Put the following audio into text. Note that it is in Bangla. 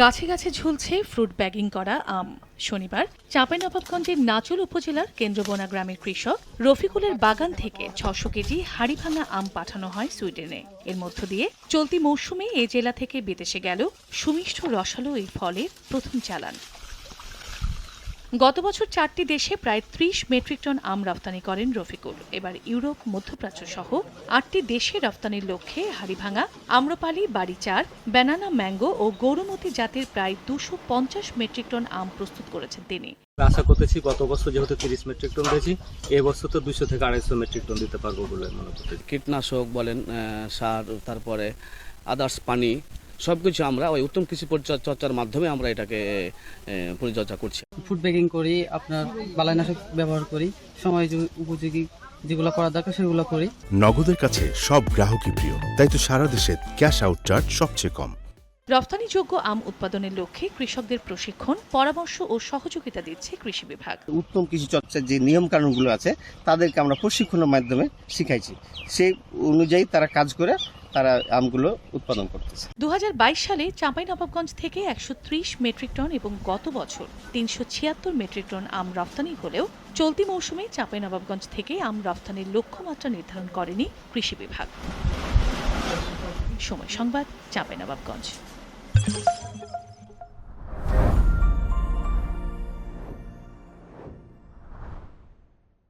গাছে গাছে ঝুলছে ফ্রুট ব্যাগিং করা আম। শনিবার চাঁপাইনবাবগঞ্জের নাচুল উপজেলার কেন্দ্রবোনা গ্রামের কৃষক রফিকুলের বাগান থেকে ৬০০ কেজি হাড়িভাঙা আম পাঠানো হয় সুইডেনে। এর মধ্য দিয়ে চলতি মৌসুমে এ জেলা থেকে বিদেশে গেল সুমিষ্ট রসালো এই ফলের প্রথম চালান। গত বছর ৪টি দেশে প্রায় ৩০ মেট্রিক টন আম রপ্তানি করেন রফিকুল। এবার ইউরোপ, মধ্যপ্রাচ্য সহ ৮টি দেশে রপ্তানির লক্ষ্যে হাড়িভাঙা, আম্রপালি, বাড়িচার, ব্যানানা ম্যাঙ্গো ও গৌরমতি জাতের প্রায় ২৫০ মেট্রিক টন আম প্রস্তুত করেছেন তিনি। আশা করতেছি গত বছর যেহেতু ৩০ মেট্রিক টন দিয়েছি, এবছর তো ২০০ থেকে ২৫০ মেট্রিক টন দিতে পারবো বলে মনে করতেছি। কীটনাশক বলেন, সার, তারপরে আদার্স পানি, সবকিছু আমরা ওই উত্তম কৃষি পরিচর্যার মাধ্যমে আমরা এটাকে পরিচর্যা করছি। ফুড ব্যাগিং করি, আপনার বালাইনাশক ব্যবহার করি, সময় উপযোগী যেগুলো করা দরকার সেগুলো করি। নগদের কাছে সব গ্রাহকই প্রিয়, তাই তো সারা দেশে ক্যাশ আউট চার্জ সবচেয়ে কম। রপ্তানিযোগ্য আম উৎপাদনের লক্ষ্যে কৃষকদের প্রশিক্ষণ, পরামর্শ ও সহযোগিতা দিচ্ছে কৃষি বিভাগ। উত্তম কৃষি চর্চার যে নিয়ম কানুনগুলো আছে তাদেরকে আমরা প্রশিক্ষণের মাধ্যমে শিখাইছি, সেই অনুযায়ী তারা কাজ করে তারা আমগুলো উৎপাদন করতেছে। ২০২২ সালে চাঁপাইনবাবগঞ্জ থেকে ১৩০ মেট্রিক টন এবং গত বছর ৩৭৬ মেট্রিক টন আম রপ্তানি হলেও চলতি মৌসুমে চাঁপাইনবাবগঞ্জ থেকে আম রপ্তানির লক্ষ্যমাত্রা নির্ধারণ করেনি কৃষি বিভাগ। সময় সংবাদ, চাঁপাইনবাবগঞ্জ।